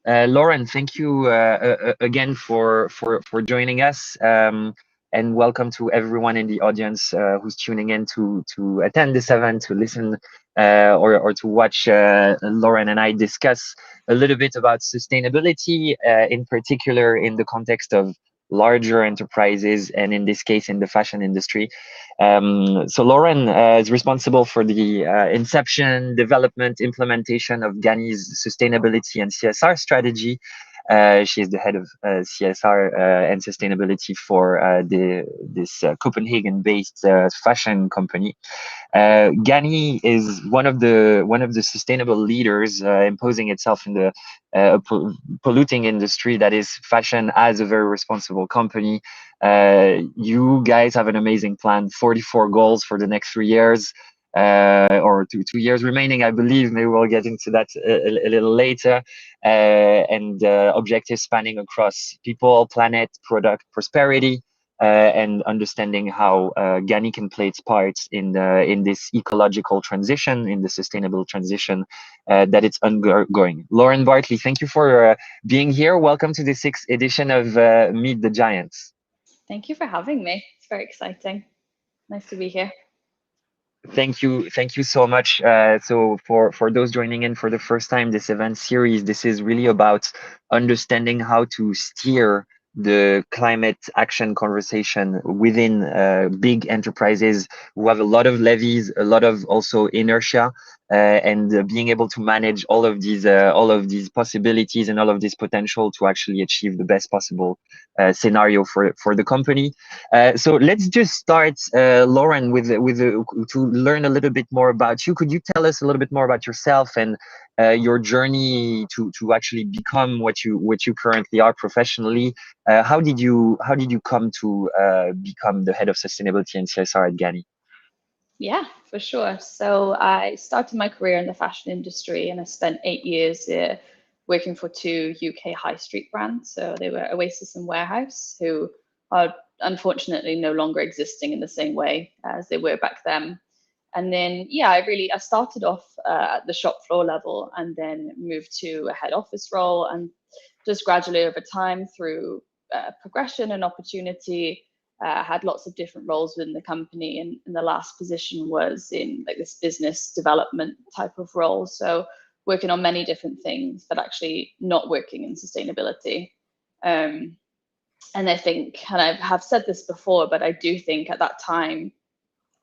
Lauren, thank you again for joining us, and welcome to everyone in the audience who's tuning in to attend this event, to listen or to watch Lauren and I discuss a little bit about sustainability, in particular in the context of larger enterprises, and in this case in the fashion industry. So Lauren is responsible for the inception, development, implementation of GANNI's sustainability and CSR strategy. She is the head of CSR and sustainability for this Copenhagen-based fashion company. GANNI is one of the sustainable leaders imposing itself in the polluting industry that is fashion as a very responsible company. You guys have an amazing plan, 44 goals for the next 3 years. Or two years remaining, I believe. Maybe we'll get into that a little later. And objectives spanning across people, planet, product, prosperity, and understanding how GANNI can play its part in this ecological transition, in the sustainable transition that it's undergoing. Lauren Bartley, thank you for being here. Welcome to the 6th edition of Meet the Giants. Thank you for having me. It's very exciting. Nice to be here. Thank you so much. So for those joining in for the first time, this event series, this is really about understanding how to steer the climate action conversation within big enterprises who have a lot of levies, a lot of also inertia, and being able to manage all of these possibilities and all of this potential to actually achieve the best possible scenario for the company. So let's just start, Lauren, to learn a little bit more about you. Could you tell us a little bit more about yourself and your journey to actually become what you currently are professionally? How did you come to become the head of sustainability and CSR at GANNI? Yeah, for sure. So I started my career in the fashion industry, and I spent 8 years working for 2 UK high street brands. So they were Oasis and Warehouse, who are unfortunately no longer existing in the same way as they were back then. And then, yeah, I started off at the shop floor level, and then moved to a head office role, and just gradually over time through progression and opportunity, had lots of different roles within the company, and the last position was in like this business development type of role. So working on many different things, but actually not working in sustainability. And I think, and I have said this before, but I do think at that time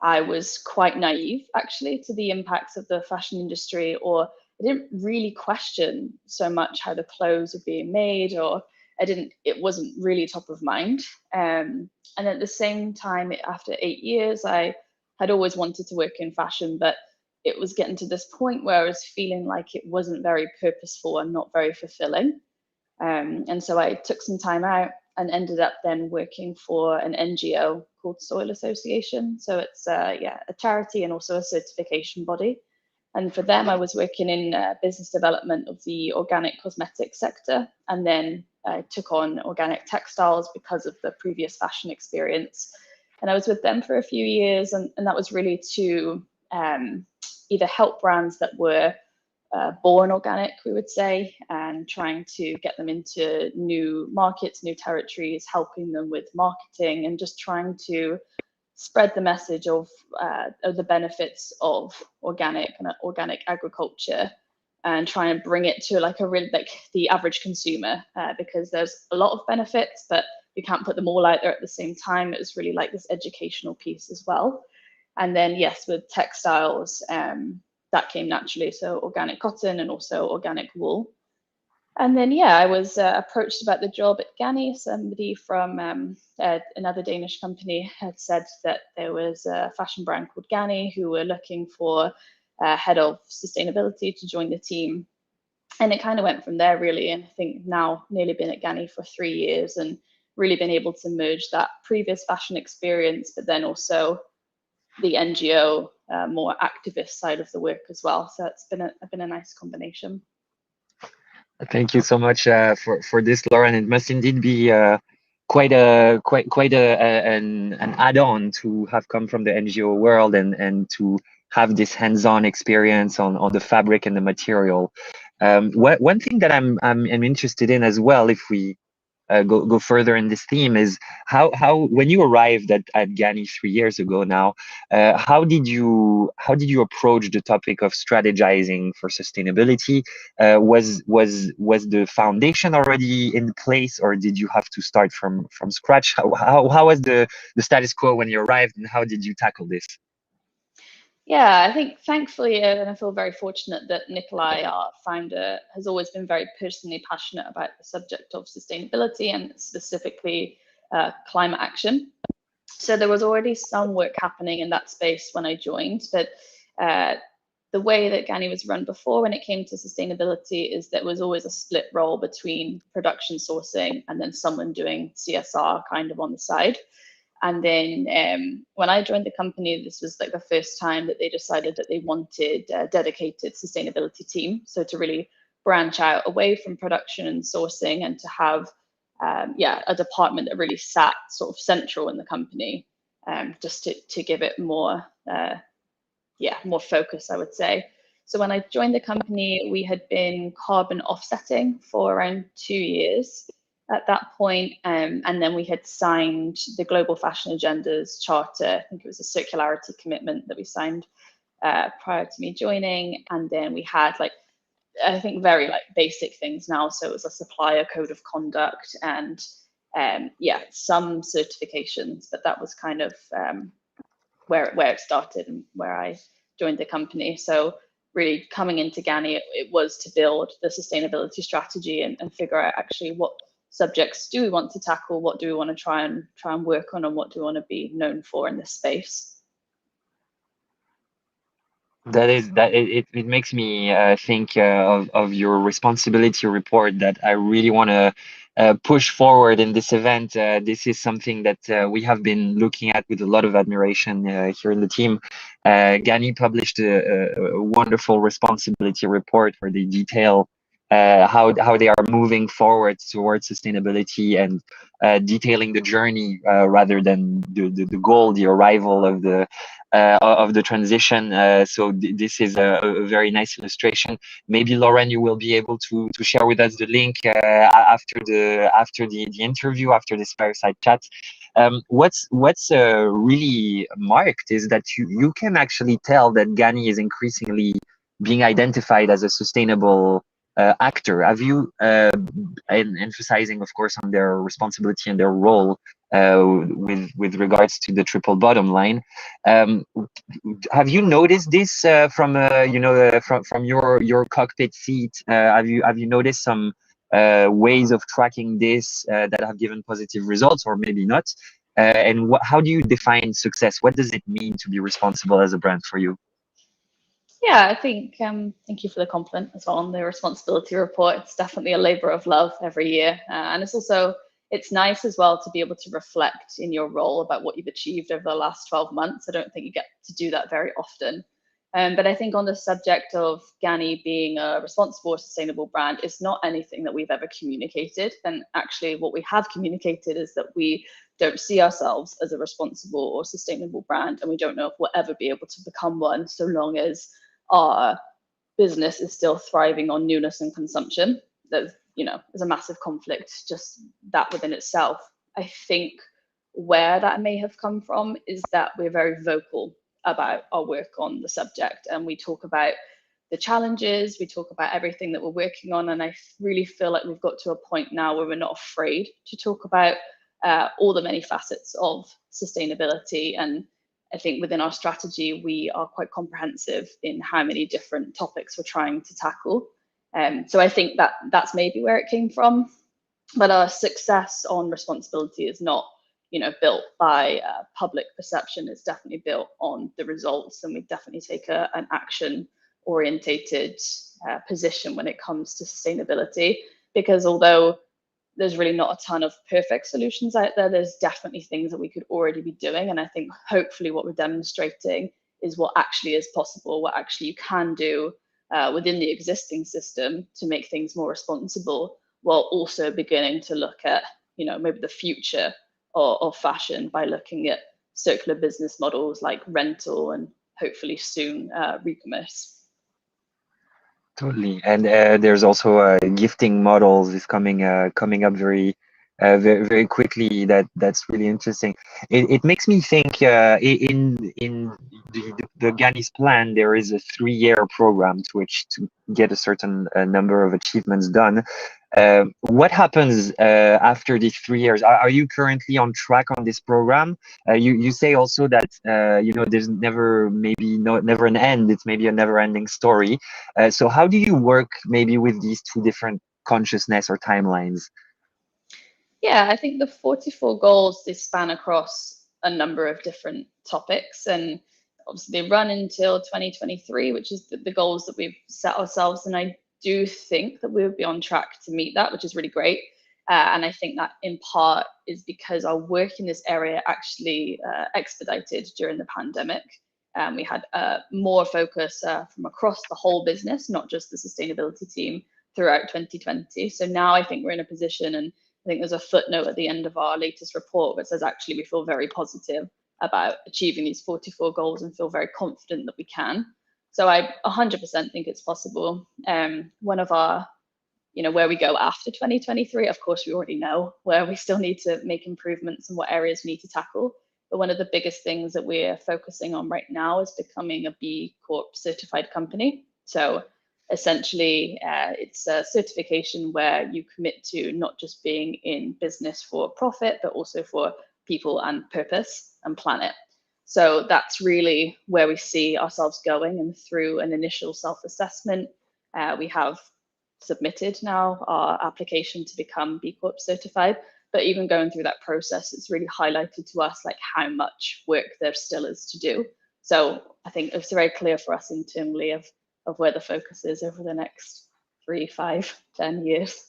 I was quite naive actually to the impacts of the fashion industry, or I didn't really question so much how the clothes were being made, or it wasn't really top of mind. And at the same time, after 8 years, I had always wanted to work in fashion, but it was getting to this point where I was feeling like it wasn't very purposeful and not very fulfilling. And so I took some time out and ended up then working for an NGO called Soil Association. So it's a charity and also a certification body. And for them, I was working in business development of the organic cosmetics sector, and then I took on organic textiles because of the previous fashion experience. And I was with them for a few years, and that was really to either help brands that were born organic, we would say, and trying to get them into new markets, new territories, helping them with marketing, and just trying to spread the message of the benefits of organic and organic agriculture, and try and bring it to like the average consumer, because there's a lot of benefits, but you can't put them all out there at the same time. It was really like this educational piece as well. And then yes, with textiles, that came naturally. So organic cotton and also organic wool. And then, yeah, I was approached about the job at GANNI. Somebody from another Danish company had said that there was a fashion brand called GANNI who were looking for a head of sustainability to join the team. And it kind of went from there, really. And I think now nearly been at GANNI for 3 years, and really been able to merge that previous fashion experience, but then also the NGO, more activist side of the work as well. So it's been a nice combination. Thank you so much for this, Lauren. It must indeed be quite an add-on to have come from the NGO world and to have this hands-on experience on the fabric and the material. One thing that I'm interested in as well, if we go further in this theme, is how when you arrived at GANNI 3 years ago now, how did you approach the topic of strategizing for sustainability? Was the foundation already in place, or did you have to start from scratch? How was the status quo when you arrived, and how did you tackle this? Yeah, I think thankfully, and I feel very fortunate that Nikolai, our founder, has always been very personally passionate about the subject of sustainability and specifically climate action. So there was already some work happening in that space when I joined, but the way that GANNI was run before when it came to sustainability is that there was always a split role between production sourcing and then someone doing CSR kind of on the side. And then when I joined the company, this was like the first time that they decided that they wanted a dedicated sustainability team. So to really branch out away from production and sourcing and to have, a department that really sat sort of central in the company, just to give it more, more focus, I would say. So when I joined the company, we had been carbon offsetting for around 2 years at that point, and then we had signed the Global Fashion Agenda's charter. I think it was a circularity commitment that we signed prior to me joining, and then we had I think very basic things now. So it was a supplier code of conduct and some certifications, but that was kind of where it started and where I joined the company. So really coming into GANNI, it was to build the sustainability strategy and figure out actually what subjects do we want to tackle, what do we want to try and work on, and what do we want to be known for in this space. It makes me think of your responsibility report that I really want to push forward in this event. This is something that we have been looking at with a lot of admiration here in the team. GANNI published a wonderful responsibility report where they detail how they are moving forward towards sustainability and detailing the journey rather than the goal, the arrival of the transition. So this is a very nice illustration. Maybe Lauren, you will be able to share with us the link after the interview, after this fireside chat. What's really marked is that you can actually tell that GANNI is increasingly being identified as a sustainable actor. Have you, emphasizing, of course, on their responsibility and their role with regards to the triple bottom line? Have you noticed this from from your cockpit seat? Have you noticed some ways of tracking this that have given positive results, or maybe not? And how do you define success? What does it mean to be responsible as a brand for you? Yeah, I think thank you for the compliment as well on the responsibility report. It's definitely a labor of love every year, and it's nice as well to be able to reflect in your role about what you've achieved over the last 12 months. I don't think you get to do that very often. But I think on the subject of GANNI being a responsible or sustainable brand, it's not anything that we've ever communicated. And actually what we have communicated is that we don't see ourselves as a responsible or sustainable brand, and we don't know if we'll ever be able to become one so long as our business is still thriving on newness and consumption. There's a massive conflict just that within itself. I think where that may have come from is that we're very vocal about our work on the subject, and we talk about the challenges, we talk about everything that we're working on, and I really feel like we've got to a point now where we're not afraid to talk about all the many facets of sustainability. And I think within our strategy, we are quite comprehensive in how many different topics we're trying to tackle. So I think that's maybe where it came from. But our success on responsibility is not, built by public perception. It's definitely built on the results, and we definitely take an action-orientated position when it comes to sustainability. Because although there's really not a ton of perfect solutions out there, there's definitely things that we could already be doing. And I think hopefully what we're demonstrating is what actually is possible, what actually you can do within the existing system to make things more responsible, while also beginning to look at, maybe the future of fashion by looking at circular business models like rental and hopefully soon re-commerce. Totally, and there's also gifting models is coming up very quickly. That's really interesting. It makes me think in the GANNI's plan, there is a 3-year program to which to get a certain number of achievements done. What happens after these 3 years? Are you currently on track on this program? You say also that there's never an end. It's maybe a never-ending story. So how do you work maybe with these two different consciousness or timelines? Yeah, I think the 44 goals, they span across a number of different topics, and obviously they run until 2023, which is the goals that we've set ourselves. And I do think that we'll be on track to meet that, which is really great. And I think that in part is because our work in this area actually expedited during the pandemic. We had more focus from across the whole business, not just the sustainability team, throughout 2020. So now I think we're in a position, and I think there's a footnote at the end of our latest report that says actually we feel very positive about achieving these 44 goals and feel very confident that we can. So I 100% think it's possible. One of our, where we go after 2023, of course, we already know where we still need to make improvements and what areas we need to tackle. But one of the biggest things that we're focusing on right now is becoming a B Corp certified company. So essentially, it's a certification where you commit to not just being in business for profit, but also for people and purpose and planet. So that's really where we see ourselves going. And through an initial self-assessment, we have submitted now our application to become B Corp certified. But even going through that process, it's really highlighted to us like how much work there still is to do. So I think it's very clear for us internally of where the focus is over the next 3, 5, 10 years.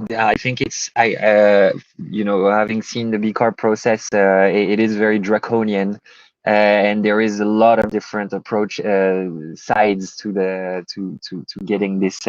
Yeah, I think having seen the B Corp process, it is very draconian, and there is a lot of different approach sides to getting this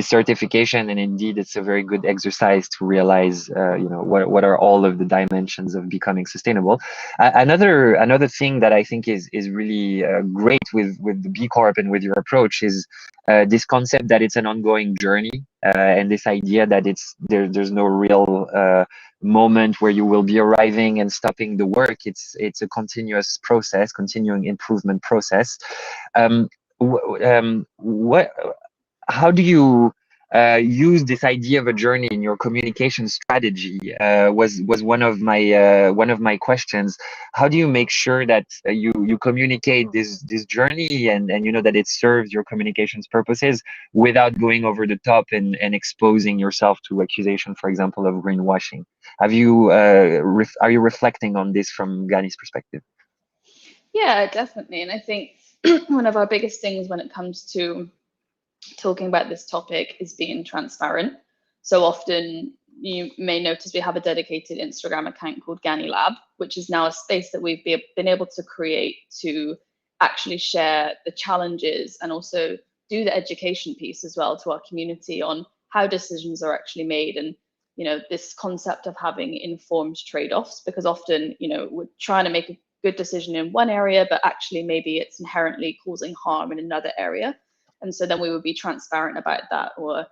certification. And indeed, it's a very good exercise to realize, what are all of the dimensions of becoming sustainable. Another thing that I think is really great with the B Corp and with your approach is this concept that it's an ongoing journey, and this idea that there's no real moment where you will be arriving and stopping the work. It's a continuous process, continuing improvement process. What How do you use this idea of a journey in your communication strategy? Was one of my questions. How do you make sure that you communicate this journey, and that it serves your communications purposes without going over the top and exposing yourself to accusation, for example, of greenwashing? Are you reflecting on this from GANNI's perspective? Yeah, definitely. And I think one of our biggest things when it comes to talking about this topic is being transparent. So often you may notice we have a dedicated Instagram account called GANNI Lab, which is now a space that we've been able to create to actually share the challenges and also do the education piece as well to our community on how decisions are actually made, and this concept of having informed trade-offs, because often we're trying to make a good decision in one area, but actually maybe it's inherently causing harm in another area. And so then we would be transparent about that, or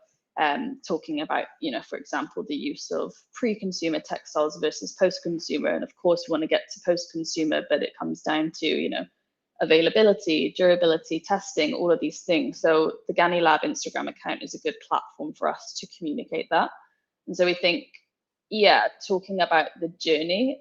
talking about, for example, the use of pre-consumer textiles versus post-consumer. And of course, we want to get to post-consumer, but it comes down to, availability, durability, testing, all of these things. So the GANNI Lab Instagram account is a good platform for us to communicate that. And so we think, yeah, talking about the journey,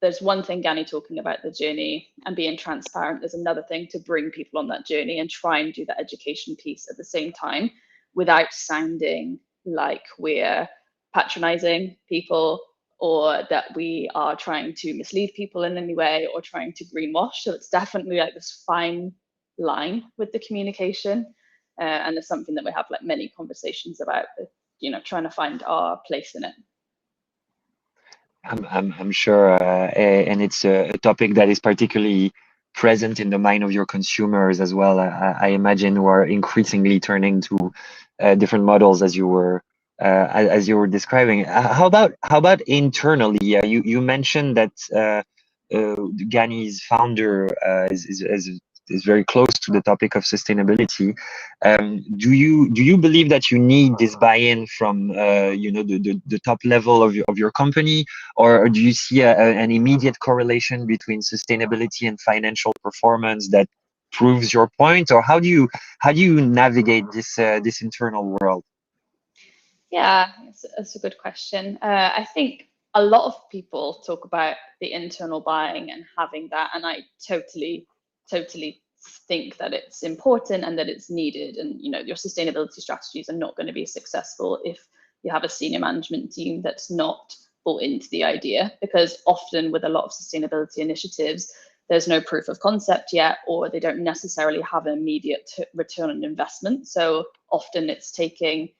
there's one thing GANNI talking about the journey and being transparent. There's another thing to bring people on that journey and try and do that education piece at the same time without sounding like we're patronizing people or that we are trying to mislead people in any way or trying to greenwash. So it's definitely like this fine line with the communication. And it's something that we have like many conversations about, trying to find our place in it. I'm sure, and it's a topic that is particularly present in the mind of your consumers as well. I imagine who are increasingly turning to different models as you were describing. How about internally? You mentioned that GANNI's founder is is very close to the topic of sustainability. Do you believe that you need this buy-in from the top level of your company, or do you see an immediate correlation between sustainability and financial performance that proves your point, or how do you navigate this internal world? Yeah, that's a good question. I think a lot of people talk about the internal buying and having that, and I totally think that it's important and that it's needed. And your sustainability strategies are not going to be successful if you have a senior management team that's not bought into the idea, because often with a lot of sustainability initiatives, there's no proof of concept yet, or they don't necessarily have an immediate return on investment. So often it's taking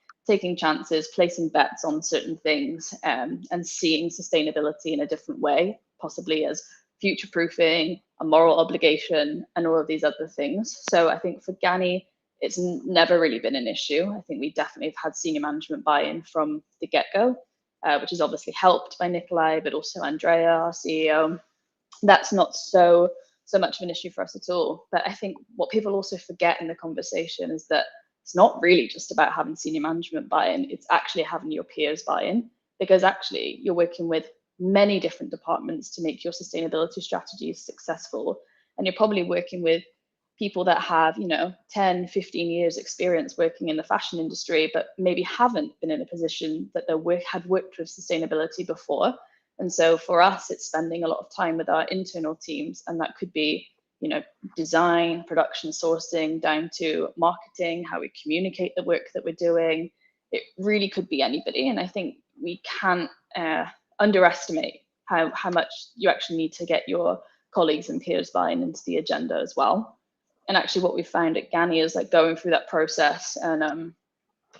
chances, placing bets on certain things, and seeing sustainability in a different way, possibly as future proofing, a moral obligation, and all of these other things. So I think for GANNI, it's never really been an issue. I think we definitely have had senior management buy-in from the get-go, which is obviously helped by Nikolai, but also Andrea, our CEO. That's not so much of an issue for us at all. But I think what people also forget in the conversation is that it's not really just about having senior management buy-in, it's actually having your peers buy-in, because actually you're working with many different departments to make your sustainability strategies successful. And you're probably working with people that have 10, 15 years experience working in the fashion industry, but maybe haven't been in a position that they had worked with sustainability before. And so for us, it's spending a lot of time with our internal teams, and that could be design, production, sourcing, down to marketing, how we communicate the work that we're doing. It really could be anybody. And I think we can't underestimate how much you actually need to get your colleagues and peers buying into the agenda as well. And actually what we found at GANNI is like going through that process and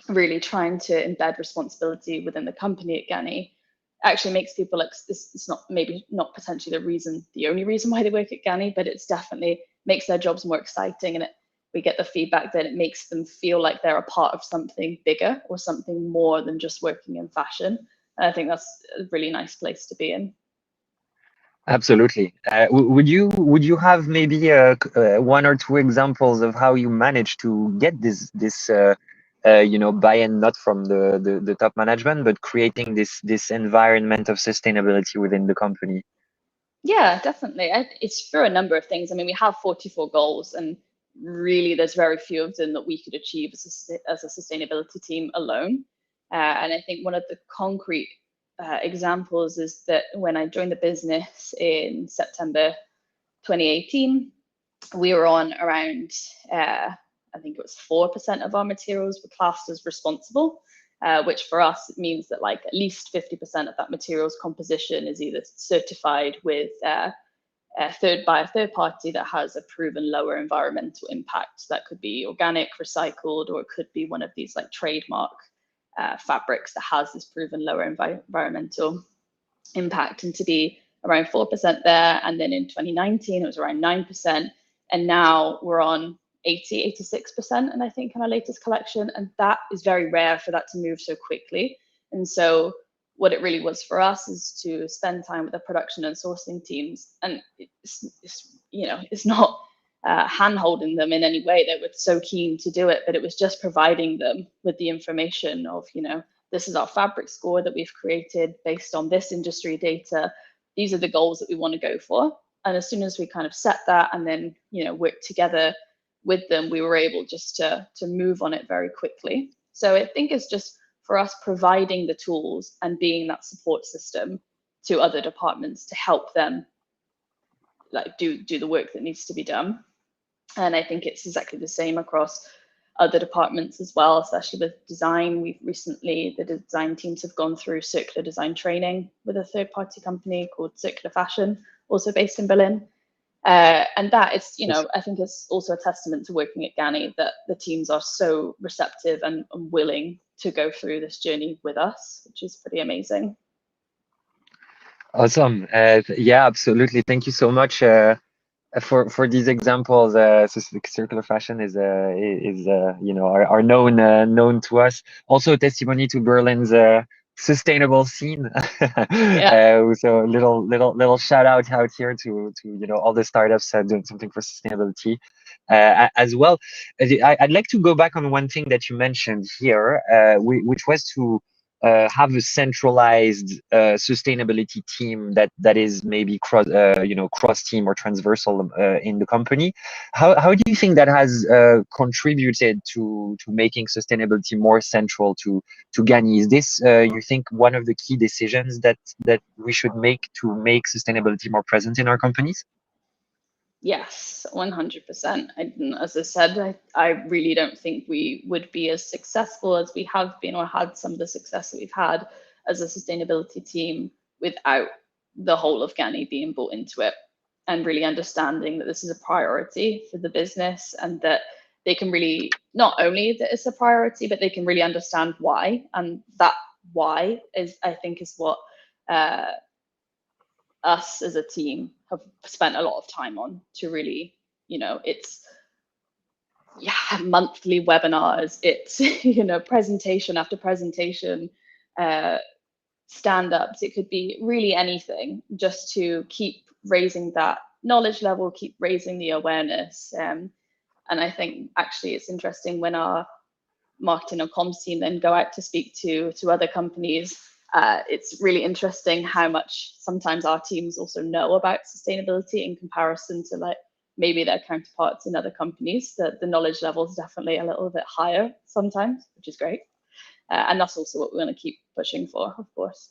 really trying to embed responsibility within the company at GANNI actually makes people like this. It's not potentially the only reason why they work at GANNI, but it's definitely makes their jobs more exciting, and we get the feedback that it makes them feel like they're a part of something bigger or something more than just working in fashion. And I think that's a really nice place to be in. Absolutely. Would you have maybe one or two examples of how you managed to get this buy-in, not from the top management, but creating this environment of sustainability within the company? Yeah, definitely. It's through a number of things. I mean, we have 44 goals, and really there's very few of them that we could achieve as a sustainability team alone. And I think one of the concrete examples is that when I joined the business in September 2018, we were on around, I think it was 4% of our materials were classed as responsible, which for us means that like at least 50% of that materials composition is either certified with by a third party that has a proven lower environmental impact. That could be organic, recycled, or it could be one of these like trademark fabrics that has this proven lower environmental impact, and to be around 4% there. And then in 2019, it was around 9%. And now we're on 86%, and I think in our latest collection. And that is very rare for that to move so quickly. And so what it really was for us is to spend time with the production and sourcing teams. And it's not hand-holding them in any way. They were so keen to do it, but it was just providing them with the information of, this is our fabric score that we've created based on this industry data. These are the goals that we want to go for. And as soon as we kind of set that and then, work together with them, we were able just to move on it very quickly. So I think it's just for us providing the tools and being that support system to other departments to help them like do the work that needs to be done. And I think it's exactly the same across other departments as well, especially with design. We've recently, the design teams have gone through circular design training with a third-party company called Circular Fashion, also based in Berlin. And that is, I think it's also a testament to working at GANNI that the teams are so receptive and willing to go through this journey with us, which is pretty amazing. Awesome. Yeah, absolutely. Thank you so much for these examples. So circular fashion is are known to us. Also, a testimony to Berlin's sustainable scene. Yeah. So little shout out here to all the startups doing something for sustainability as well. I'd like to go back on one thing that you mentioned here, which was to have a centralized sustainability team that is maybe cross team or transversal in the company. How do you think that has contributed to making sustainability more central to GANNI? Is this you think one of the key decisions that we should make to make sustainability more present in our companies? Yes, 100%. As I said, I really don't think we would be as successful as we have been or had some of the success that we've had as a sustainability team without the whole of GANNI being brought into it and really understanding that this is a priority for the business and that they can really, not only that it's a priority, but they can really understand why. And that why is, I think, is what us as a team have spent a lot of time on to really, it's monthly webinars, it's presentation after presentation, stand-ups. It could be really anything, just to keep raising that knowledge level, keep raising the awareness. And I think actually it's interesting when our marketing and comms team then go out to speak to other companies. It's really interesting how much sometimes our teams also know about sustainability in comparison to like maybe their counterparts in other companies. The knowledge level is definitely a little bit higher sometimes, which is great. And that's also what we're going to keep pushing for, of course.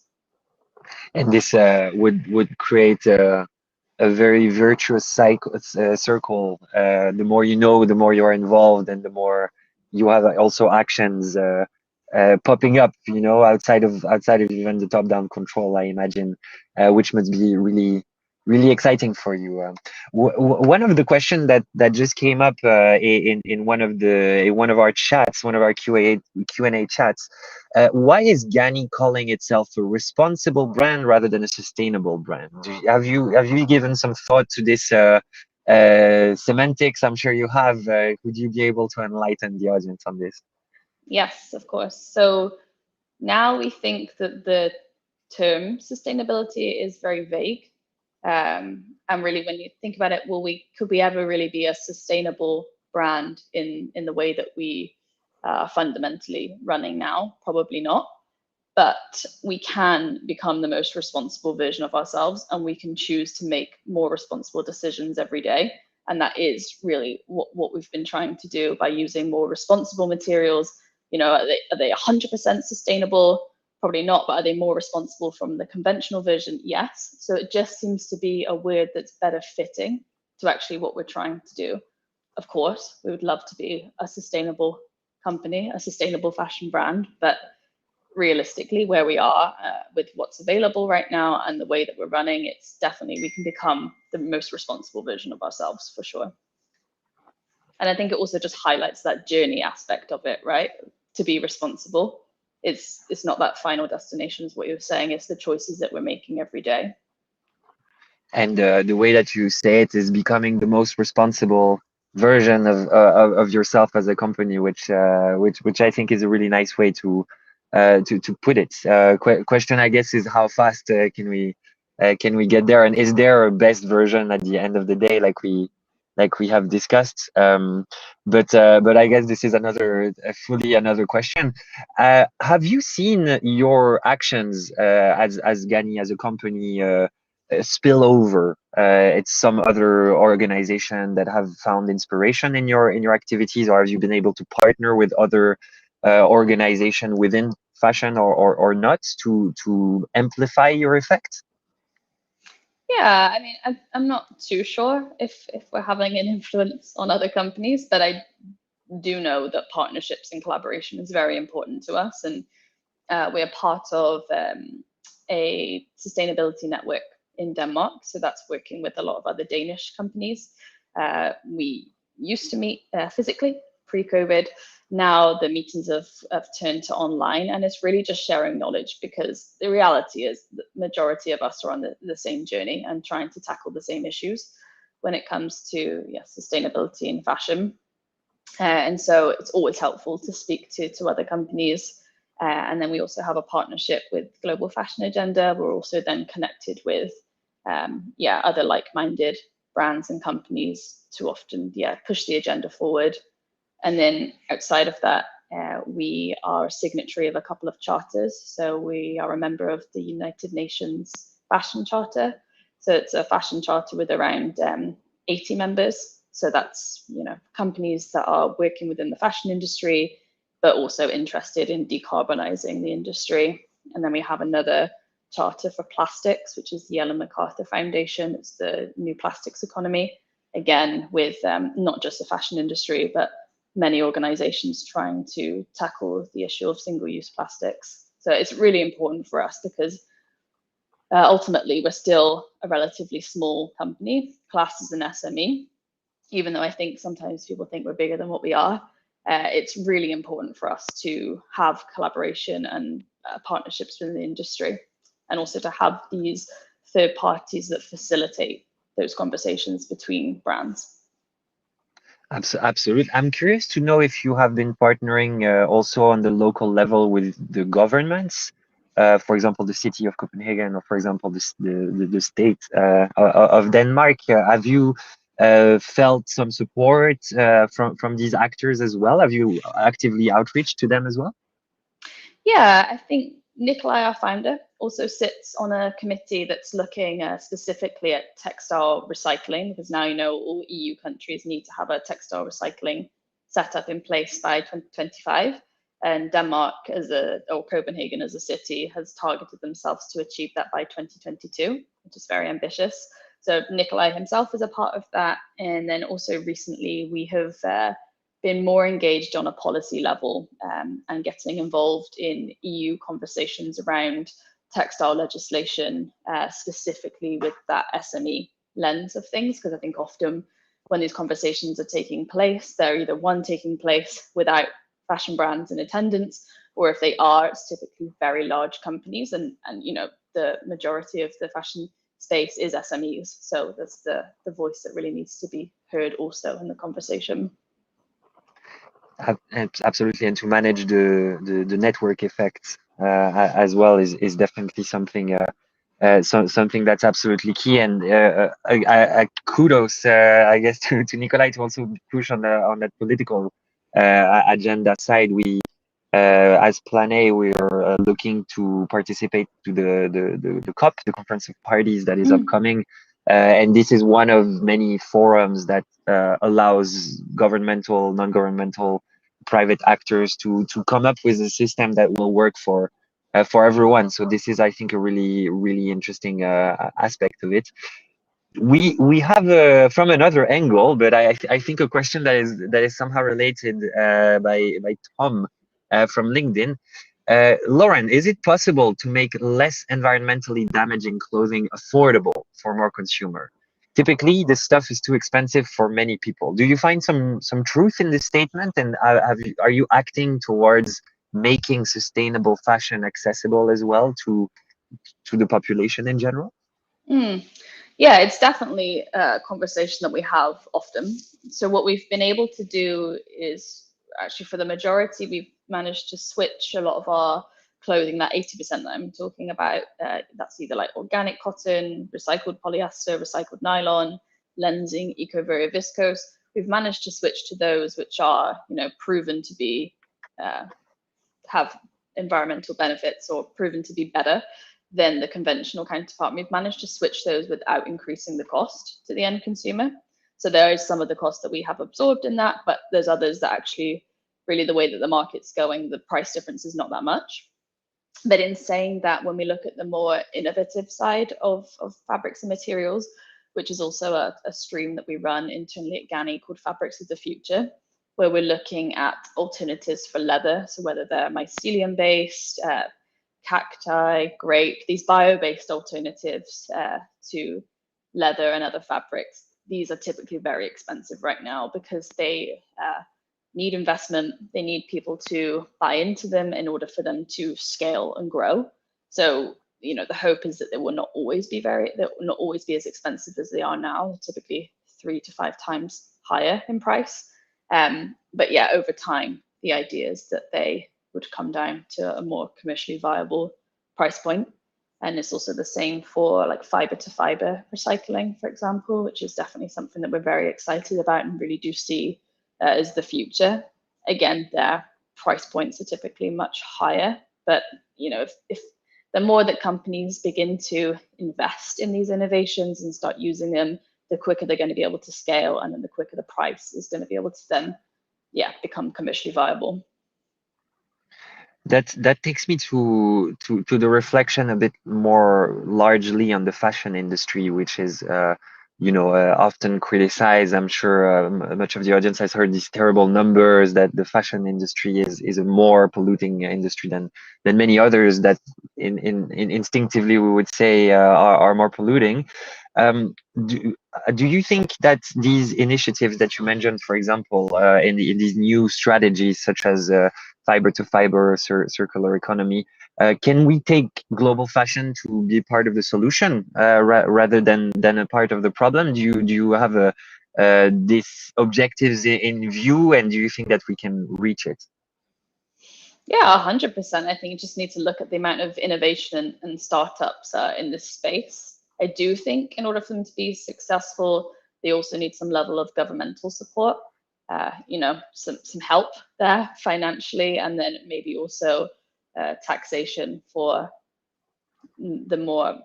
And this would create a very virtuous circle. The more you know, the more you're involved, and the more you have also actions popping up, outside of even the top-down control, I imagine, which must be really exciting for you. One of the questions that just came up in one of our chats, one of our Q&A chats, why is GANNI calling itself a responsible brand rather than a sustainable brand? Have you given some thought to this semantics? I'm sure you have. Would you be able to enlighten the audience on this? Yes, of course. So now we think that the term sustainability is very vague. And really, when you think about it, could we ever really be a sustainable brand in the way that we are fundamentally running now? Probably not. But we can become the most responsible version of ourselves, and we can choose to make more responsible decisions every day. And that is really what we've been trying to do by using more responsible materials. Are they 100% sustainable? Probably not, but are they more responsible from the conventional version? Yes. So it just seems to be a word that's better fitting to actually what we're trying to do. Of course, we would love to be a sustainable company, a sustainable fashion brand, but realistically where we are with what's available right now and the way that we're running, it's definitely we can become the most responsible version of ourselves for sure. And I think it also just highlights that journey aspect of it, right? To be responsible. It's not that final destination is what you're saying, it's the choices that we're making every day. And the way that you say it is becoming the most responsible version of yourself as a company, which I think is a really nice way to put it. Question, I guess, is how fast can we get there, and is there a best version at the end of the day, like we have discussed? But I guess this is fully another question. Have you seen your actions as GANNI, as a company, spill over it's some other organization that have found inspiration in your activities, or have you been able to partner with other organization within fashion or not to amplify your effect? Yeah, I mean, I'm not too sure if we're having an influence on other companies, but I do know that partnerships and collaboration is very important to us, and we are part of a sustainability network in Denmark. So that's working with a lot of other Danish companies. We used to meet physically pre-COVID. Now the meetings have turned to online, and it's really just sharing knowledge, because the reality is the majority of us are on the same journey and trying to tackle the same issues when it comes to sustainability in fashion. And so it's always helpful to speak to other companies And then we also have a partnership with Global Fashion Agenda. We're also then connected with other like-minded brands and companies to often push the agenda forward. And then outside of that, we are a signatory of a couple of charters. So we are a member of the United Nations Fashion Charter. So it's a fashion charter with around 80 members. So that's companies that are working within the fashion industry, but also interested in decarbonizing the industry. And then we have another charter for plastics, which is the Ellen MacArthur Foundation. It's the New Plastics Economy, again, with not just the fashion industry, but many organizations trying to tackle the issue of single-use plastics. So it's really important for us because ultimately we're still a relatively small company, classed as an SME, even though I think sometimes people think we're bigger than what we are. It's really important for us to have collaboration and partnerships within the industry, and also to have these third parties that facilitate those conversations between brands. Absolutely. I'm curious to know if you have been partnering also on the local level with the governments, for example, the city of Copenhagen, or for example, the state of Denmark. Have you felt some support from these actors as well? Have you actively outreach to them as well? Yeah, I think Nikolai, our founder, also sits on a committee that's looking specifically at textile recycling, because now all EU countries need to have a textile recycling setup in place by 2025. And Denmark, or Copenhagen as a city, has targeted themselves to achieve that by 2022, which is very ambitious. So Nikolai himself is a part of that. And then also recently we have been more engaged on a policy level and getting involved in EU conversations around textile legislation, specifically with that SME lens of things, because I think often when these conversations are taking place, they're either taking place without fashion brands in attendance, or if they are, it's typically very large companies, and the majority of the fashion space is SMEs. So that's the voice that really needs to be heard also in the conversation. Absolutely, and to manage the network effects as well is definitely something something that's absolutely key. And kudos, I guess, to Nikolai to also push on that political agenda side. We as Plan A, we are looking to participate to the COP, the Conference of Parties, that is upcoming. And this is one of many forums that allows governmental, non-governmental, private actors to come up with a system that will work for everyone. So this is, I think, a really interesting aspect of it. We have from another angle, but I think a question that is somehow related by Tom from LinkedIn. Lauren, is it possible to make less environmentally damaging clothing affordable for more consumer? Typically, this stuff is too expensive for many people. Do you find some truth in this statement? And are you acting towards making sustainable fashion accessible as well to the population in general? Yeah, it's definitely a conversation that we have often. So what we've been able to do is, actually, for the majority, we've managed to switch a lot of our clothing, that 80% that I'm talking about, that's either like organic cotton, recycled polyester, recycled nylon, lensing, eco-vero viscose. We've managed to switch to those which are, proven to be have environmental benefits or proven to be better than the conventional counterpart. We've managed to switch those without increasing the cost to the end consumer. So there is some of the cost that we have absorbed in that, but there's others that actually, really the way that the market's going, the price difference is not that much. But in saying that, when we look at the more innovative side of fabrics and materials, which is also a stream that we run internally at GANNI called Fabrics of the Future, where we're looking at alternatives for leather. So whether they're mycelium-based, cacti, grape, these bio-based alternatives to leather and other fabrics, these are typically very expensive right now because they need investment. They need people to buy into them in order for them to scale and grow. So, the hope is that they will not always be as expensive as they are now, typically 3 to 5 times higher in price. But yeah, over time, the idea is that they would come down to a more commercially viable price point. And it's also the same for like fiber to fiber recycling, for example, which is definitely something that we're very excited about and really do see as the future. Again, their price points are typically much higher, but if the more that companies begin to invest in these innovations and start using them, the quicker they're going to be able to scale, and then the quicker the price is going to be able to then, become commercially viable. That takes me to the reflection a bit more largely on the fashion industry, which is often criticized. I'm sure much of the audience has heard these terrible numbers that the fashion industry is a more polluting industry than many others that instinctively we would say are more polluting. Do you think that these initiatives that you mentioned, for example, in these new strategies such as fiber to fiber circular economy, can we take global fashion to be part of the solution rather than a part of the problem? Do you have these objectives in view, and do you think that we can reach it? Yeah, 100%. I think you just need to look at the amount of innovation and startups in this space. I do think in order for them to be successful, they also need some level of governmental support, some help there financially, and then maybe also taxation for the more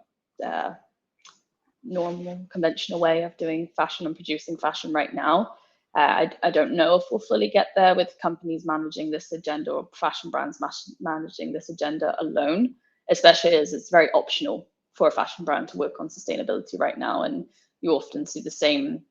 normal, conventional way of doing fashion and producing fashion right now. I don't know if we'll fully get there with companies managing this agenda or fashion brands managing this agenda alone, especially as it's very optional for a fashion brand to work on sustainability right now. And you often see the same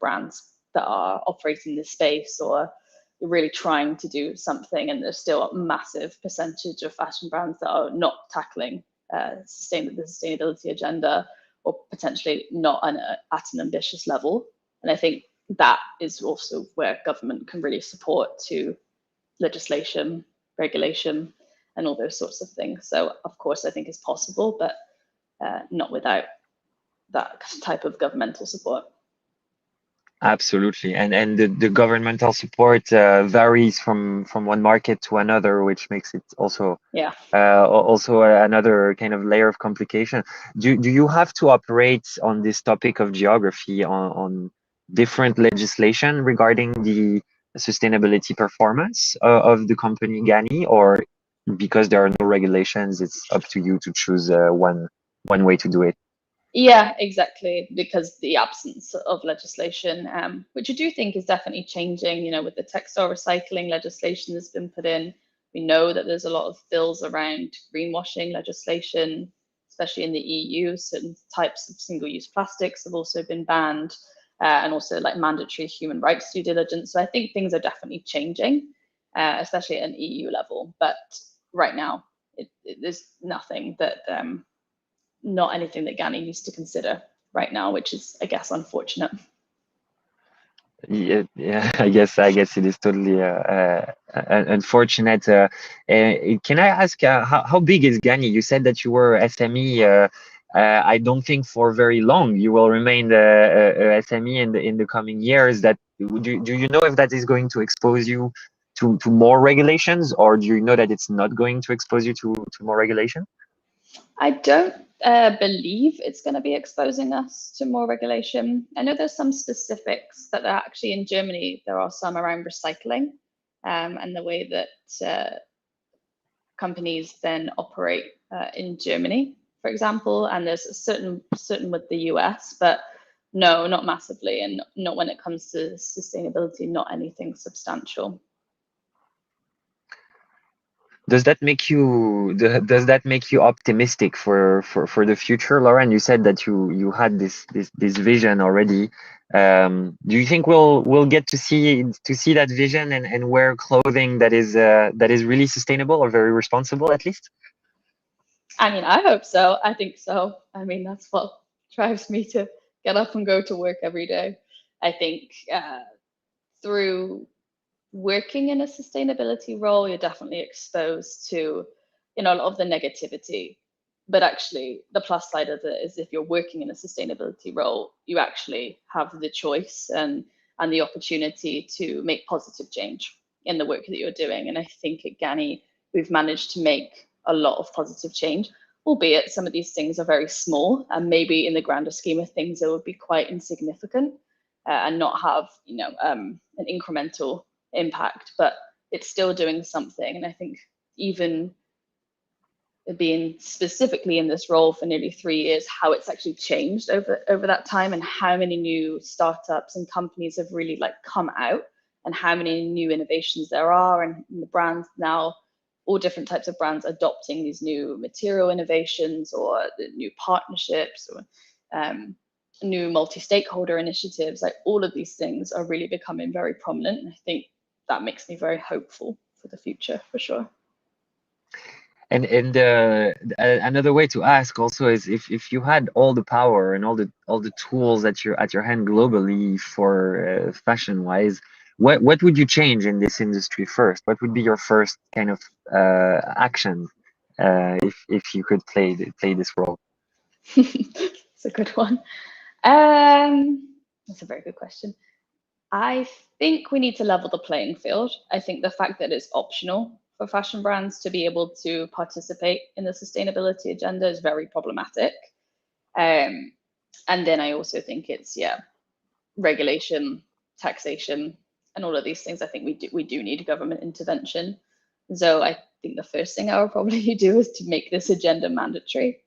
brands that are operating this space or really trying to do something, and there's still a massive percentage of fashion brands that are not tackling the sustainability agenda, or potentially not at an ambitious level. And I think that is also where government can really support to legislation, regulation, and all those sorts of things. So of course, I think it's possible, but not without that type of governmental support. Absolutely, and the governmental support varies from one market to another, which makes it also also another kind of layer of complication. Do you have to operate on this topic of geography on different legislation regarding the sustainability performance of the company GANNI, or because there are no regulations, it's up to you to choose one way to do it? Yeah, exactly, because the absence of legislation, which I do think is definitely changing, with the textile recycling legislation that's been put in. We know that there's a lot of bills around greenwashing legislation, especially in the EU. Certain types of single-use plastics have also been banned, and also like mandatory human rights due diligence. So I think things are definitely changing, especially at an EU level. But right now, there's nothing that not anything that GANNI needs to consider right now, which is, I guess, unfortunate. Yeah, I guess it is totally unfortunate. Can I ask how big is GANNI? You said that you were SME. I don't think for very long you will remain the SME in the coming years. That do you know if that is going to expose you to more regulations, or do you know that it's not going to expose you to more regulation? I don't believe it's going to be exposing us to more regulation. I know there's some specifics that are actually in Germany. There are some around recycling and the way that companies then operate in Germany, for example. And there's a certain with the US, but no, not massively, and not when it comes to sustainability, not anything substantial. Does that make you optimistic for the future, Lauren? You said that you had this vision already. Do you think we'll get to see that vision and wear clothing that is really sustainable or very responsible, at least? I mean, I hope so. I think so. I mean, that's what drives me to get up and go to work every day. I think through working in a sustainability role, you're definitely exposed to, a lot of the negativity. But actually, the plus side of it is if you're working in a sustainability role, you actually have the choice and the opportunity to make positive change. in the work that you're doing. And I think at GANNI, we've managed to make a lot of positive change, albeit some of these things are very small, and maybe in the grander scheme of things, it would be quite insignificant and not have, an incremental impact, but it's still doing something. And I think even being specifically in this role for nearly 3 years, how it's actually changed over that time, and how many new startups and companies have really come out, and how many new innovations there are, and the brands now, all different types of brands adopting these new material innovations or the new partnerships or new multi-stakeholder initiatives. All of these things are really becoming very prominent, and I think that makes me very hopeful for the future, for sure. And another way to ask also is if you had all the power and all the tools at your hand globally for fashion wise, what would you change in this industry first? What would be your first kind of action if you could play this role? It's a good one. That's a very good question. I think we need to level the playing field. I think the fact that it's optional for fashion brands to be able to participate in the sustainability agenda is very problematic. And then I also think it's, regulation, taxation, and all of these things. I think we do need government intervention. So I think the first thing I would probably do is to make this agenda mandatory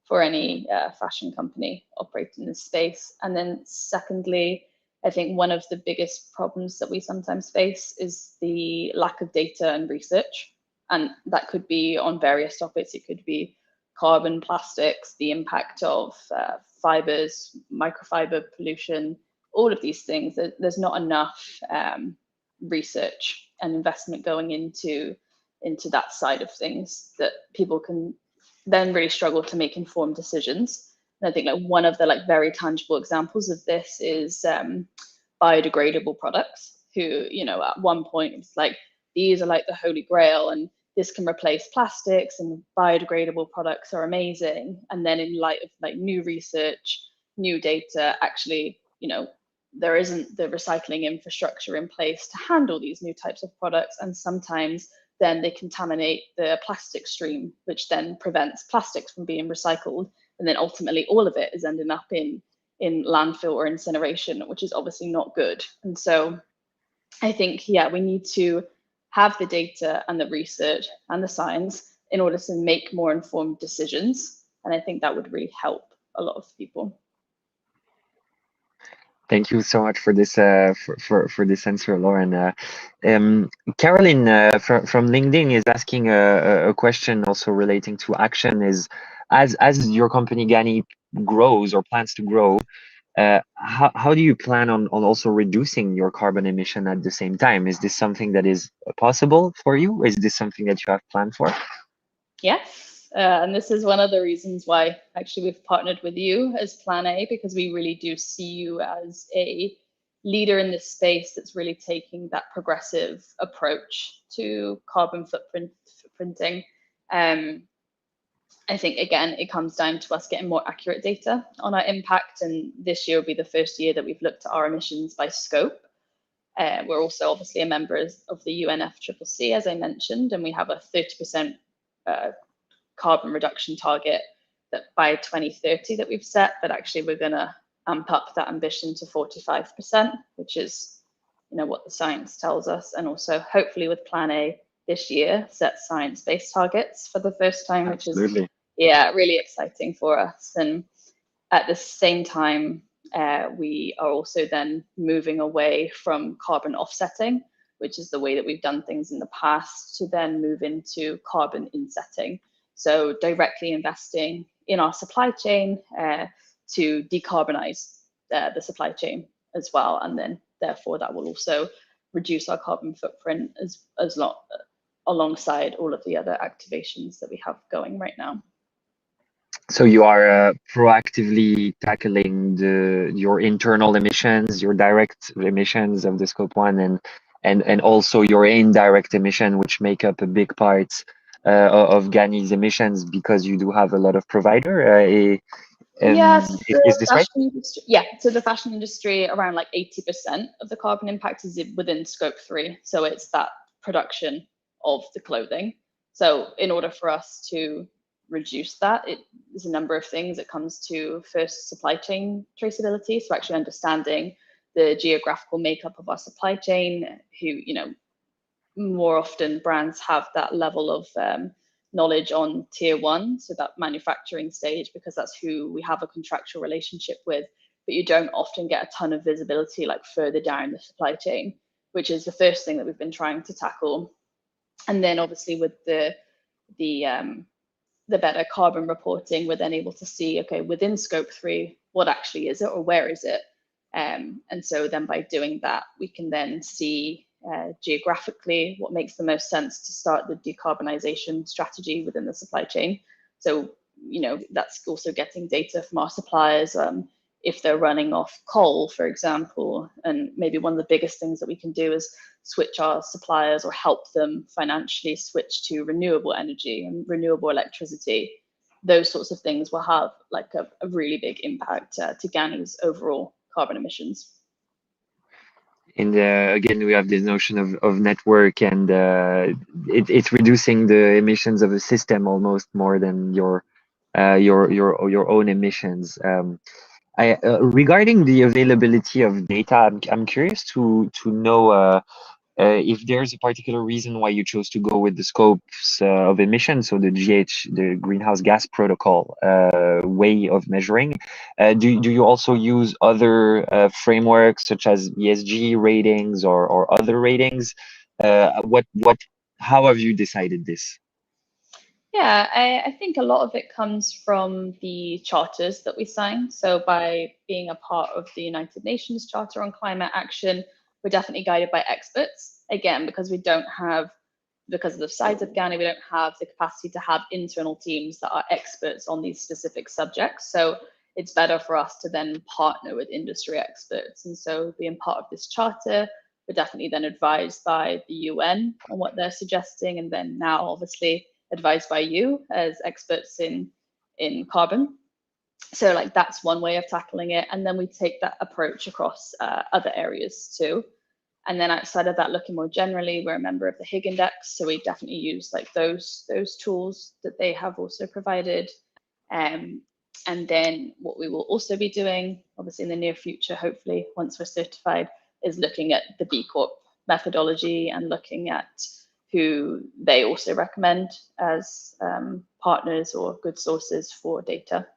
for any fashion company operating in this space. And then secondly, I think one of the biggest problems that we sometimes face is the lack of data and research. And that could be on various topics. It could be carbon, plastics, the impact of fibers, microfiber pollution, all of these things. There's not enough research and investment going into that side of things that people can then really struggle to make informed decisions. And I think one of the very tangible examples of this is biodegradable products, who, at one point it was these are the holy grail, and this can replace plastics, and biodegradable products are amazing. And then in light of new research, new data, actually, there isn't the recycling infrastructure in place to handle these new types of products. And sometimes then they contaminate the plastic stream, which then prevents plastics from being recycled. And then ultimately all of it is ending up in landfill or incineration, which is obviously not good. And so I think, we need to have the data and the research and the science in order to make more informed decisions. And I think that would really help a lot of people. Thank you so much for this for this answer, Lauren. Caroline from LinkedIn is asking a question also relating to action. Is as your company GANNI grows or plans to grow, how do you plan on also reducing your carbon emission at the same time? Is this something that is possible for you? Is this something that you have planned for? Yes. And this is one of the reasons why actually we've partnered with you as Plan A, because we really do see you as a leader in this space that's really taking that progressive approach to carbon footprinting. I think, again, it comes down to us getting more accurate data on our impact. And this year will be the first year that we've looked at our emissions by scope. We're also obviously a member of the UNFCCC, as I mentioned, and we have a 30% carbon reduction target that by 2030 that we've set, but actually we're going to amp up that ambition to 45%, which is what the science tells us. And also hopefully with Plan A this year set science-based targets for the first time. Absolutely. Which is really exciting for us. And at the same time, we are also then moving away from carbon offsetting, which is the way that we've done things in the past, to then move into carbon insetting. So directly investing in our supply chain to decarbonize the supply chain as well. And then therefore that will also reduce our carbon footprint alongside all of the other activations that we have going right now. So you are proactively tackling your internal emissions, your direct emissions of the scope 1, and also your indirect emission, which make up a big part of GANNI's emissions, because you do have a lot of provider. Yes, is this right? So the fashion industry, around 80% of the carbon impact is within scope 3. So it's that production of the clothing. So in order for us to reduce that, there's a number of things. It comes to first supply chain traceability, so actually understanding the geographical makeup of our supply chain, who, you know, more often brands have that level of knowledge on tier one, so that manufacturing stage, because that's who we have a contractual relationship with, but you don't often get a ton of visibility like further down the supply chain, which is the first thing that we've been trying to tackle. And then obviously with the better carbon reporting, we're then able to see, okay, within scope 3, what actually is it, or where is it? And so then by doing that, we can then see geographically what makes the most sense to start the decarbonization strategy within the supply chain. So, you know, that's also getting data from our suppliers, if they're running off coal, for example. And maybe one of the biggest things that we can do is switch our suppliers or help them financially switch to renewable energy and renewable electricity. Those sorts of things will have like a really big impact to GANNI's overall carbon emissions. And again, we have this notion of network, and it's reducing the emissions of a system almost more than your own emissions. Regarding the availability of data, I'm curious to know if there's a particular reason why you chose to go with the scopes of emissions, so the the greenhouse gas protocol way of measuring. Do you also use other frameworks such as ESG ratings or other ratings? How have you decided this? Yeah, I think a lot of it comes from the charters that we sign. So by being a part of the United Nations Charter on Climate Action, we're definitely guided by experts. Again, because of the size of GANNI, we don't have the capacity to have internal teams that are experts on these specific subjects. So it's better for us to then partner with industry experts. And so being part of this charter, we're definitely then advised by the UN on what they're suggesting, and then now obviously advised by you as experts in carbon. So like that's one way of tackling it, and then we take that approach across other areas too. And then outside of that, looking more generally, we're a member of the Higg Index, so we definitely use like those tools that they have also provided. And then what we will also be doing, obviously in the near future, hopefully once we're certified, is looking at the B Corp methodology and looking at who they also recommend as partners or good sources for data.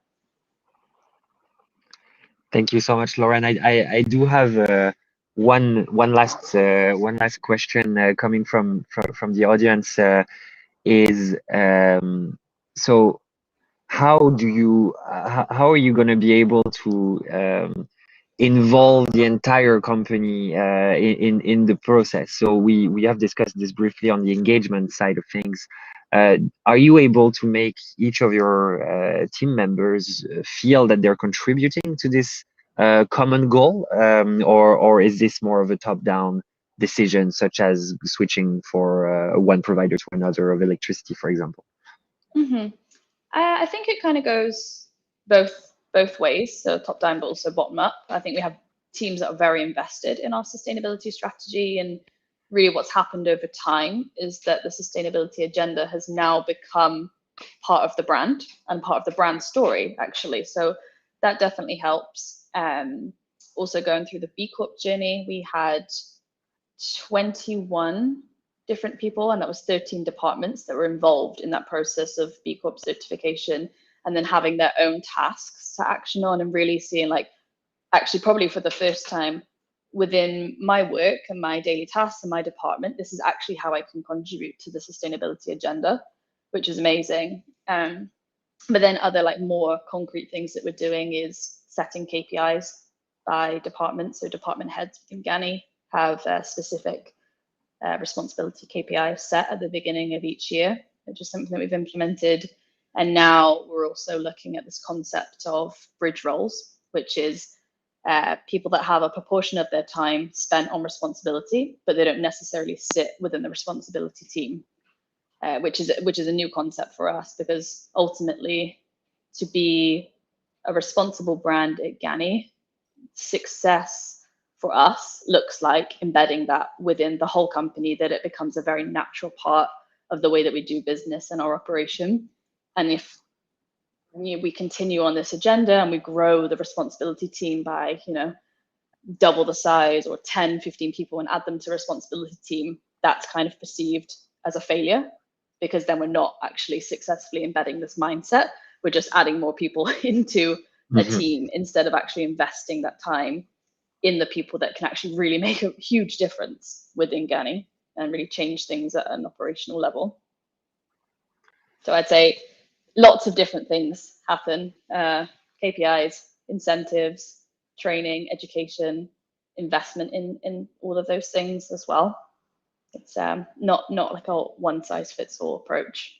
Thank you so much, Lauren. I do have one last question coming from the audience. Is so how are you going to be able to involve the entire company in the process? So we have discussed this briefly on the engagement side of things. Are you able to make each of your team members feel that they're contributing to this common goal, or is this more of a top-down decision, such as switching for one provider to another of electricity, for example? Mm-hmm. I think it kind of goes both ways, so top down, but also bottom up. I think we have teams that are very invested in our sustainability strategy, and really what's happened over time is that the sustainability agenda has now become part of the brand and part of the brand story, actually. So that definitely helps. Also going through the B Corp journey, we had 21 different people, and that was 13 departments that were involved in that process of B Corp certification, and then having their own tasks to action on, and really seeing like, actually probably for the first time within my work and my daily tasks in my department, this is actually how I can contribute to the sustainability agenda, which is amazing. But then other like more concrete things that we're doing is setting KPIs by department. So department heads within GANNI have a specific responsibility KPI set at the beginning of each year, which is something that we've implemented. And now we're also looking at this concept of bridge roles, which is people that have a proportion of their time spent on responsibility, but they don't necessarily sit within the responsibility team, which is a new concept for us, because ultimately to be a responsible brand at GANNI, success for us looks like embedding that within the whole company, that it becomes a very natural part of the way that we do business and our operation. And if we continue on this agenda and we grow the responsibility team by, double the size, or 10, 15 people, and add them to responsibility team, that's kind of perceived as a failure, because then we're not actually successfully embedding this mindset. We're just adding more people into a team instead of actually investing that time in the people that can actually really make a huge difference within GANNI and really change things at an operational level. So I'd say lots of different things happen: KPIs, incentives, training, education, investment in all of those things as well. It's not like a one size fits all approach.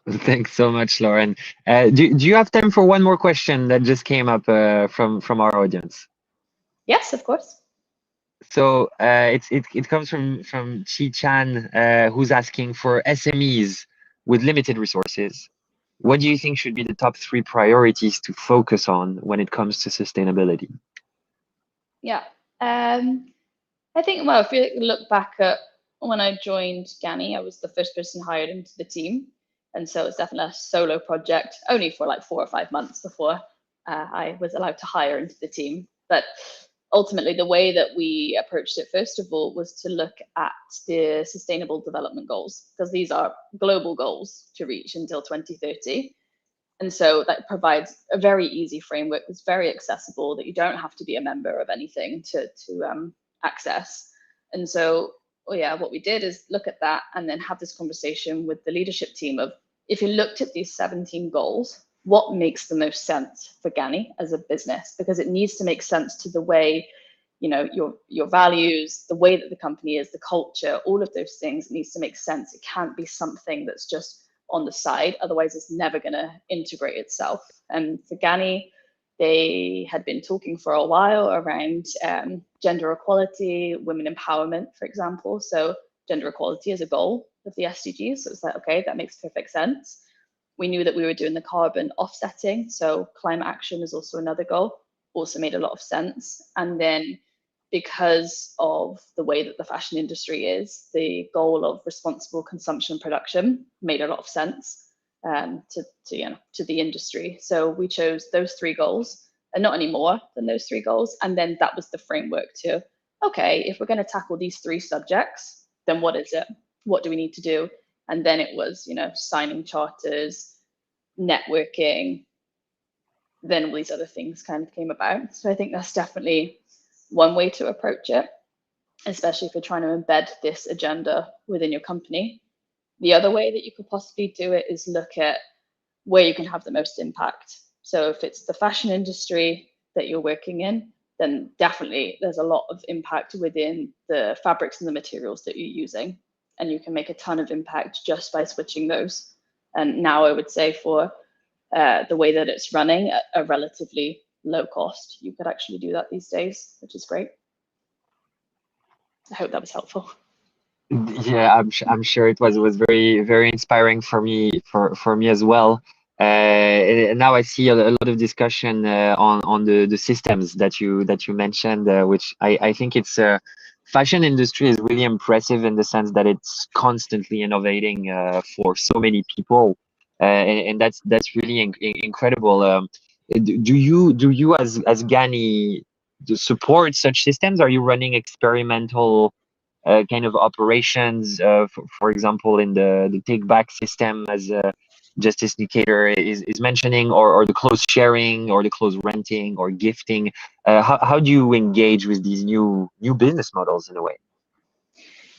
Thanks so much, Lauren. Do you have time for one more question that just came up from our audience? Yes, of course. So it comes from Chi Chan, who's asking, for SMEs with limited resources, what do you think should be the top 3 priorities to focus on when it comes to sustainability? Yeah, I think, well, if you look back at when I joined GANNI, I was the first person hired into the team. And so it's definitely a solo project, only for like 4 or 5 months before I was allowed to hire into the team. But ultimately, the way that we approached it, first of all, was to look at the Sustainable Development Goals, because these are global goals to reach until 2030. And so that provides a very easy framework that's very accessible, that you don't have to be a member of anything to access. And so, what we did is look at that and then have this conversation with the leadership team of, if you looked at these 17 goals, what makes the most sense for GANNI as a business? Because it needs to make sense to the way, your values, the way that the company is, the culture, all of those things needs to make sense. It can't be something that's just on the side, otherwise it's never going to integrate itself. And for GANNI, they had been talking for a while around gender equality, women empowerment, for example. So gender equality is a goal of the SDGs. So it's like, okay, that makes perfect sense. We knew that we were doing the carbon offsetting, so climate action is also another goal, also made a lot of sense. And then because of the way that the fashion industry is, the goal of responsible consumption and production made a lot of sense to the industry. So we chose those 3 goals, and not any more than those 3 goals. And then that was the framework to, okay, if we're going to tackle these 3 subjects, then what is it? What do we need to do? And then it was, signing charters, networking, then all these other things kind of came about. So I think that's definitely one way to approach it, especially if you're trying to embed this agenda within your company. The other way that you could possibly do it is look at where you can have the most impact. So if it's the fashion industry that you're working in, then definitely there's a lot of impact within the fabrics and the materials that you're using. And you can make a ton of impact just by switching those. And now I would say for the way that it's running at a relatively low cost, you could actually do that these days, which is great. I hope that was helpful. Yeah, I'm sure it was very, very inspiring for me as well. And now I see a lot of discussion on the systems that you mentioned, which I think it's fashion industry is really impressive in the sense that it's constantly innovating for so many people, and that's really incredible. Do you as GANNI support such systems? Are you running experimental kind of operations, for example, in the take back system, as Justice Nicator is mentioning, or the clothes sharing, or the clothes renting, or gifting? How do you engage with these new business models in a way?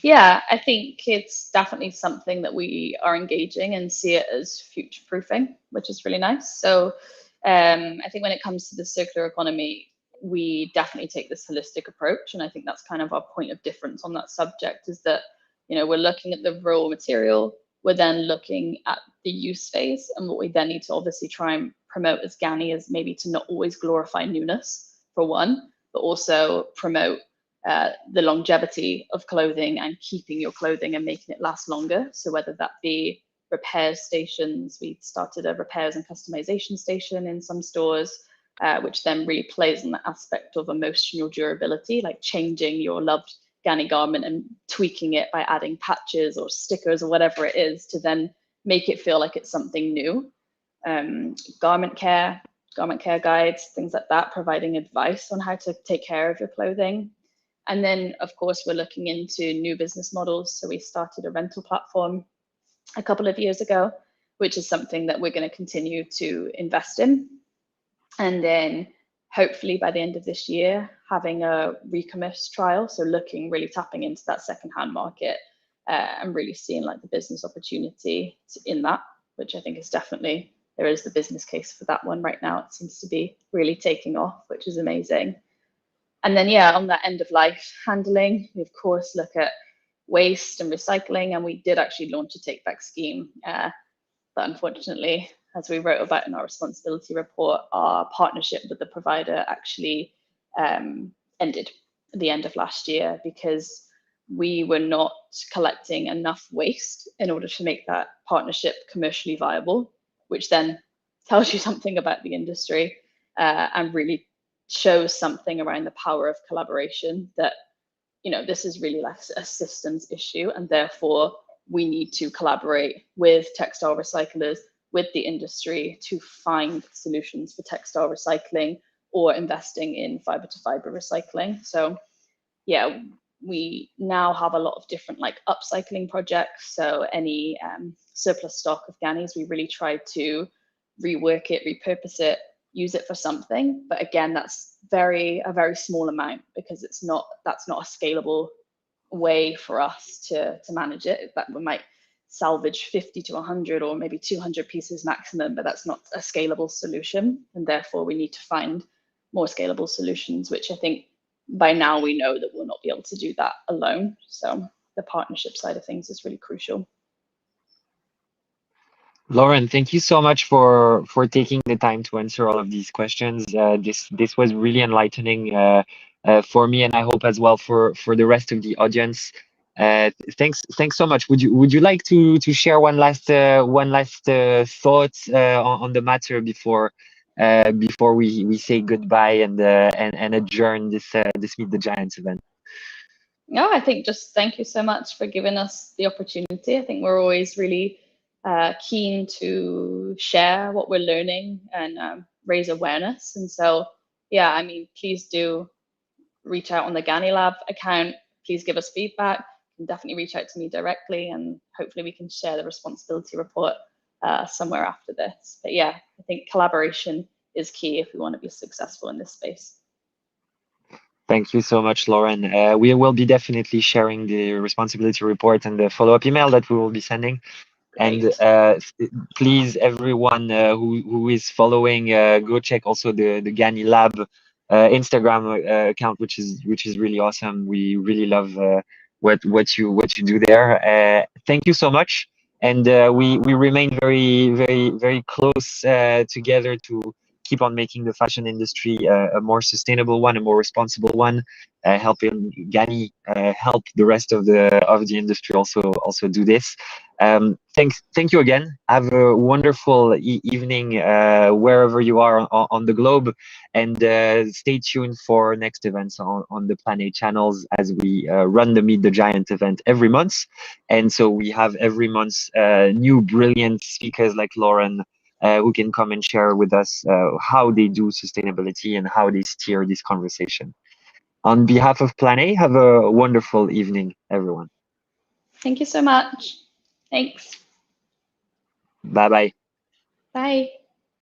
Yeah, I think it's definitely something that we are engaging and see it as future proofing, which is really nice. So I think when it comes to the circular economy, we definitely take this holistic approach. And I think that's kind of our point of difference on that subject, is that, we're looking at the raw material, we're then looking at the use phase. And what we then need to obviously try and promote as GANNI is maybe to not always glorify newness, for one, but also promote the longevity of clothing and keeping your clothing and making it last longer. So whether that be repairs stations, we started a repairs and customization station in some stores, which then really plays on the aspect of emotional durability, like changing your loved GANNI garment and tweaking it by adding patches or stickers or whatever it is to then make it feel like it's something new. Garment care guides, things like that, providing advice on how to take care of your clothing. And then, of course, we're looking into new business models. So we started a rental platform a couple of years ago, which is something that we're going to continue to invest in. And then hopefully by the end of this year, having a re-commerce trial. So really tapping into that secondhand market and really seeing like the business opportunity in that, which I think is definitely, there is the business case for that one right now. It seems to be really taking off, which is amazing. And then, yeah, on that end of life handling, we of course look at waste and recycling, and we did actually launch a take back scheme. But unfortunately, as we wrote about in our responsibility report, our partnership with the provider actually ended at the end of last year because we were not collecting enough waste in order to make that partnership commercially viable, which then tells you something about the industry and really shows something around the power of collaboration, that, you know, this is really like a systems issue, and therefore we need to collaborate with textile recyclers, with the industry, to find solutions for textile recycling or investing in fiber to fiber recycling. So yeah, we now have a lot of different like upcycling projects. So any surplus stock of GANNIs, we really try to rework it, repurpose it, use it for something. But again, that's a very small amount, because that's not a scalable way for us to manage it. That we might salvage 50 to 100 or maybe 200 pieces maximum, but that's not a scalable solution. And therefore we need to find more scalable solutions, which I think by now we know that we'll not be able to do that alone. So the partnership side of things is really crucial. Lauren, thank you so much for taking the time to answer all of these questions. This was really enlightening for me, and I hope as well for the rest of the audience. Thanks so much. Would you like to share one last thought on the matter before we say goodbye and adjourn this Meet the Giants event? No, I think just thank you so much for giving us the opportunity. I think we're always really keen to share what we're learning and raise awareness. And so, yeah, I mean, please do reach out on the GANNI Lab account. Please give us feedback. You can definitely reach out to me directly, and hopefully we can share the responsibility report somewhere after this. But yeah, I think collaboration is key if we want to be successful in this space. Thank you so much, Lauren. We will be definitely sharing the responsibility report and the follow-up email that we will be sending. Great. And please, everyone who is following, go check also the GANNI Lab Instagram account, which is really awesome. We really love what you do there. Thank you so much, and we remain very close together to keep on making the fashion industry a more sustainable one, a more responsible one, helping GANNI help the rest of the industry also do this. Thank you again. Have a wonderful evening wherever you are on the globe, and stay tuned for next events on the Plan A channels, as we run the Meet the Giant event every month. And so we have every month new brilliant speakers like Lauren, who can come and share with us how they do sustainability and how they steer this conversation. On behalf of Plan A, have a wonderful evening, everyone. Thank you so much. Thanks. Bye-bye. Bye.